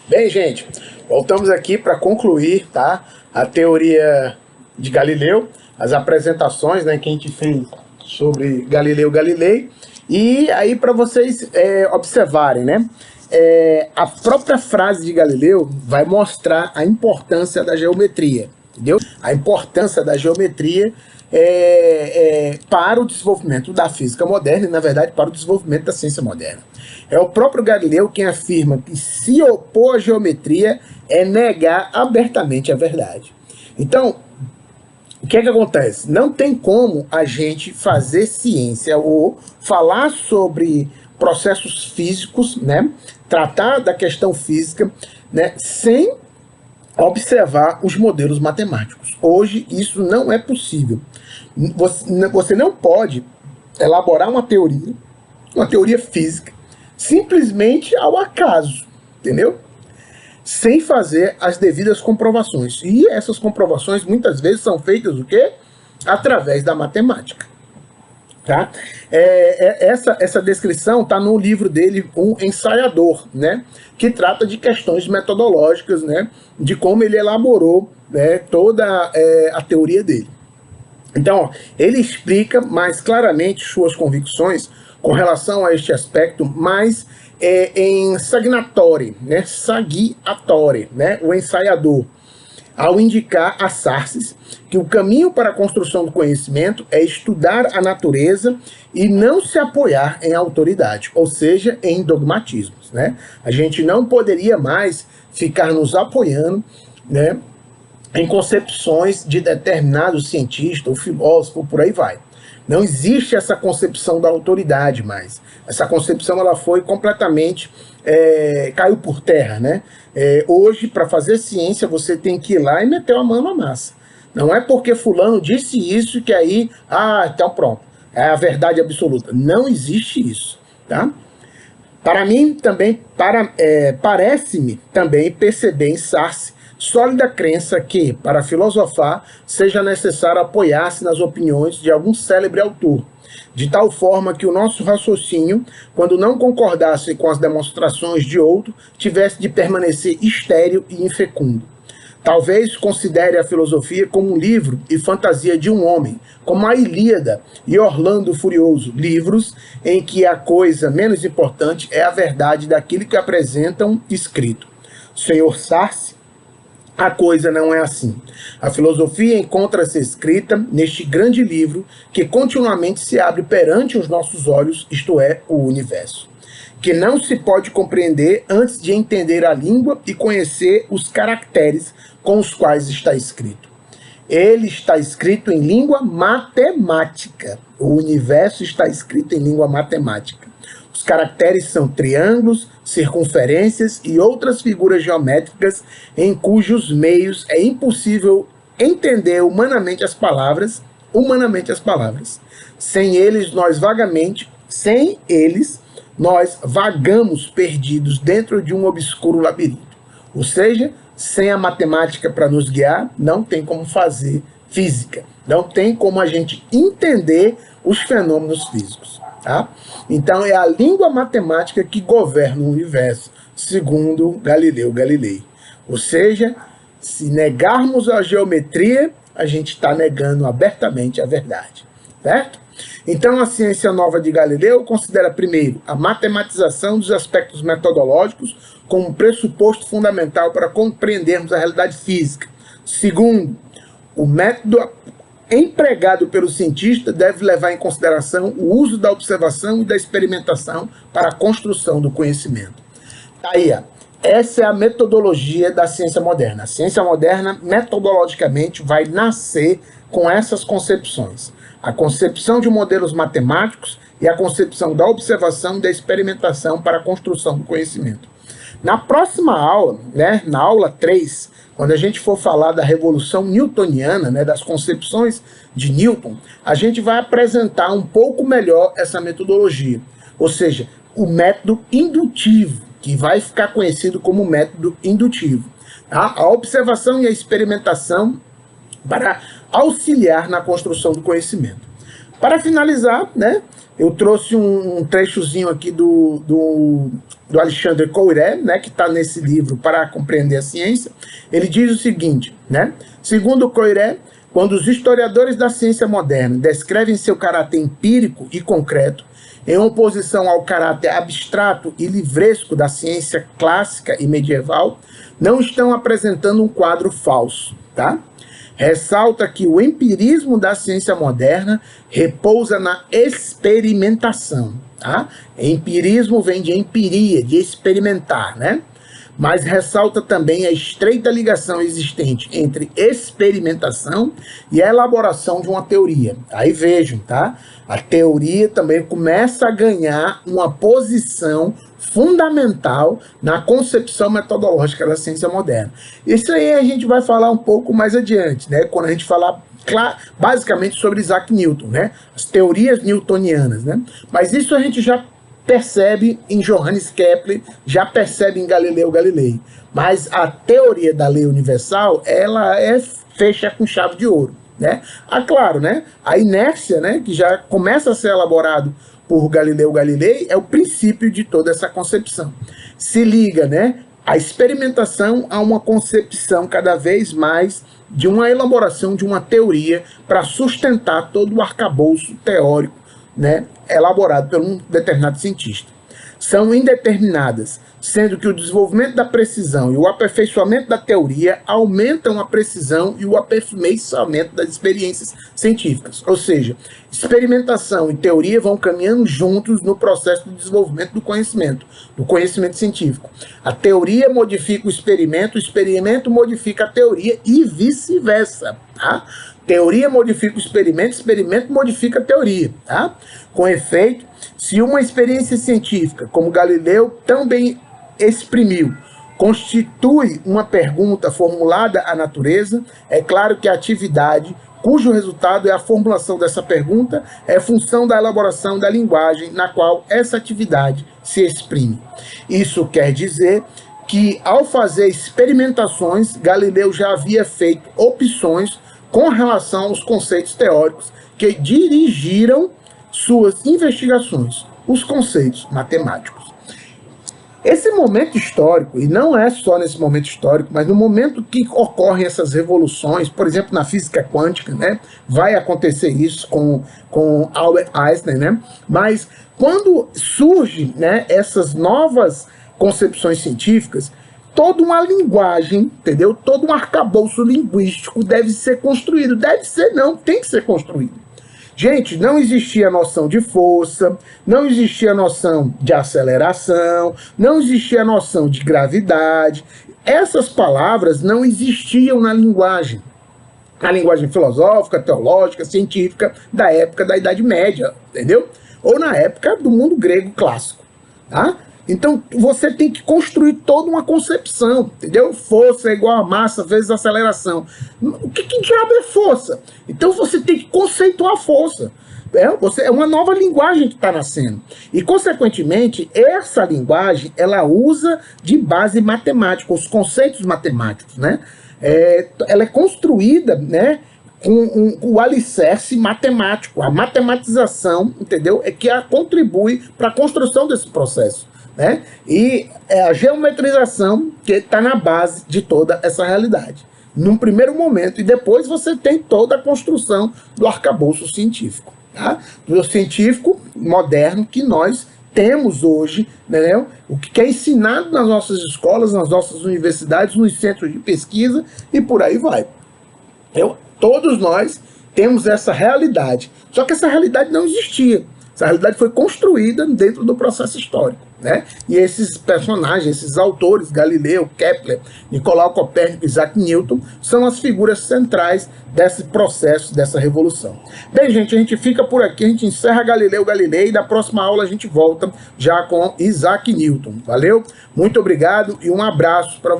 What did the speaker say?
Bem, gente, voltamos aqui para concluir, tá, a teoria de Galileu, as apresentações, né, que a gente fez sobre Galileu Galilei, e aí para vocês observarem, né, a própria frase de Galileu vai mostrar a importância da geometria, entendeu? A importância da geometria para o desenvolvimento da física moderna e, na verdade, para o desenvolvimento da ciência moderna. É o próprio Galileu quem afirma que se opor à geometria é negar abertamente a verdade. Então, o que é que acontece? Não tem como a gente fazer ciência ou falar sobre processos físicos, né? Tratar da questão física, né? Sem observar os modelos matemáticos. Hoje isso não é possível. Você não pode elaborar uma teoria física, simplesmente ao acaso, entendeu? Sem fazer as devidas comprovações. E essas comprovações muitas vezes são feitas o quê? Através da matemática. Tá? Essa descrição está no livro dele, Um Ensaiador, né? Que trata de questões metodológicas, né? De como ele elaborou, né, toda a teoria dele. Então, ele explica mais claramente suas convicções com relação a este aspecto, mas em Saggiatore, né? Saggiatore, né? O ensaiador, ao indicar a Sarsis que o caminho para a construção do conhecimento é estudar a natureza e não se apoiar em autoridade, ou seja, em dogmatismos, né? A gente não poderia mais ficar nos apoiando, né, em concepções de determinados cientistas ou filósofos, por aí vai. Não existe essa concepção da autoridade mais. Essa concepção ela foi completamente, caiu por terra, né? Hoje, para fazer ciência, você tem que ir lá e meter a mão na massa. Não é porque fulano disse isso que aí, então pronto, é a verdade absoluta. Não existe isso, tá? Para mim, também, parece-me também perceber em Sarsi sólida crença que, para filosofar, seja necessário apoiar-se nas opiniões de algum célebre autor, de tal forma que o nosso raciocínio, quando não concordasse com as demonstrações de outro, tivesse de permanecer estéril e infecundo. Talvez considere a filosofia como um livro e fantasia de um homem, como a Ilíada e Orlando Furioso, livros em que a coisa menos importante é a verdade daquilo que apresentam escrito. Senhor Sarsi, a coisa não é assim. A filosofia encontra-se escrita neste grande livro que continuamente se abre perante os nossos olhos, isto é, o universo, que não se pode compreender antes de entender a língua e conhecer os caracteres com os quais está escrito. Ele está escrito em língua matemática. O universo está escrito em língua matemática. Os caracteres são triângulos, circunferências e outras figuras geométricas em cujos meios é impossível entender humanamente as palavras. Sem eles, nós vagamos perdidos dentro de um obscuro labirinto. Ou seja, sem a matemática para nos guiar, não tem como fazer física. Não tem como a gente entender os fenômenos físicos. Tá? Então é a língua matemática que governa o universo, segundo Galileu Galilei. Ou seja, se negarmos a geometria, a gente está negando abertamente a verdade. Certo? Então a ciência nova de Galileu considera primeiro a matematização dos aspectos metodológicos como pressuposto fundamental para compreendermos a realidade física. Segundo, o método empregado pelo cientista deve levar em consideração o uso da observação e da experimentação para a construção do conhecimento. Aí, essa é a metodologia da ciência moderna. A ciência moderna, metodologicamente, vai nascer com essas concepções. A concepção de modelos matemáticos e a concepção da observação e da experimentação para a construção do conhecimento. Na próxima aula, né, na aula 3, quando a gente for falar da revolução newtoniana, né, das concepções de Newton, a gente vai apresentar um pouco melhor essa metodologia. Ou seja, o método indutivo, que vai ficar conhecido como método indutivo. Tá? A observação e a experimentação para auxiliar na construção do conhecimento. Para finalizar, né, eu trouxe um trechozinho aqui do Alexandre Coiré, né, que está nesse livro Para Compreender a Ciência. Ele diz o seguinte, né, segundo Coiré, quando os historiadores da ciência moderna descrevem seu caráter empírico e concreto, em oposição ao caráter abstrato e livresco da ciência clássica e medieval, não estão apresentando um quadro falso, tá? Ressalta que o empirismo da ciência moderna repousa na experimentação, tá? Empirismo vem de empiria, de experimentar, né? Mas ressalta também a estreita ligação existente entre experimentação e a elaboração de uma teoria. Aí vejam, tá? A teoria também começa a ganhar uma posição fundamental na concepção metodológica da ciência moderna. Isso aí a gente vai falar um pouco mais adiante, né? Quando a gente falar basicamente sobre Isaac Newton, né? As teorias newtonianas, né? Mas isso a gente já percebe em Johannes Kepler, já percebe em Galileu Galilei. Mas a teoria da lei universal, ela fecha com chave de ouro, né? Ah, claro, né? A inércia, né, que já começa a ser elaborado por Galileu Galilei, é o princípio de toda essa concepção. Se liga, né, a experimentação a uma concepção cada vez mais de uma elaboração de uma teoria para sustentar todo o arcabouço teórico, né, elaborado por um determinado cientista. São indeterminadas, sendo que o desenvolvimento da precisão e o aperfeiçoamento da teoria aumentam a precisão e o aperfeiçoamento das experiências científicas. Ou seja, experimentação e teoria vão caminhando juntos no processo de desenvolvimento do conhecimento científico. A teoria modifica o experimento modifica a teoria e vice-versa, tá? Teoria modifica o experimento modifica a teoria, tá? Com efeito, se uma experiência científica, como Galileu tão bem exprimiu, constitui uma pergunta formulada à natureza, é claro que a atividade, cujo resultado é a formulação dessa pergunta, é função da elaboração da linguagem na qual essa atividade se exprime. Isso quer dizer que, ao fazer experimentações, Galileu já havia feito opções com relação aos conceitos teóricos que dirigiram suas investigações, os conceitos matemáticos. Esse momento histórico, e não é só nesse momento histórico, mas no momento que ocorrem essas revoluções, por exemplo, na física quântica, né, vai acontecer isso com Albert Einstein, né, mas quando surgem, né, essas novas concepções científicas, toda uma linguagem, entendeu? Todo um arcabouço linguístico deve ser construído. Deve ser, não, tem que ser construído. Gente, não existia a noção de força, não existia a noção de aceleração, não existia a noção de gravidade. Essas palavras não existiam na linguagem filosófica, teológica, científica da época da Idade Média, entendeu? Ou na época do mundo grego clássico, tá? Então, você tem que construir toda uma concepção, entendeu? Força é igual a massa vezes aceleração. O que diabo é força? Então, você tem que conceituar a força. É uma nova linguagem que está nascendo. E, consequentemente, essa linguagem, ela usa de base matemática, os conceitos matemáticos, né? Ela é construída, né, com o alicerce matemático. A matematização, entendeu? É que contribui para a construção desse processo, né? E é a geometrização que está na base de toda essa realidade, num primeiro momento, e depois você tem toda a construção do arcabouço científico, tá? Do científico moderno que nós temos hoje, né? O que é ensinado nas nossas escolas, nas nossas universidades, nos centros de pesquisa e por aí vai. Todos nós temos essa realidade, só que essa realidade não existia. Essa realidade foi construída dentro do processo histórico, né? E esses personagens, esses autores, Galileu, Kepler, Nicolau Copérnico, Isaac Newton, são as figuras centrais desse processo, dessa revolução. Bem, gente, a gente fica por aqui, a gente encerra Galileu Galilei, e da próxima aula a gente volta já com Isaac Newton. Valeu? Muito obrigado e um abraço para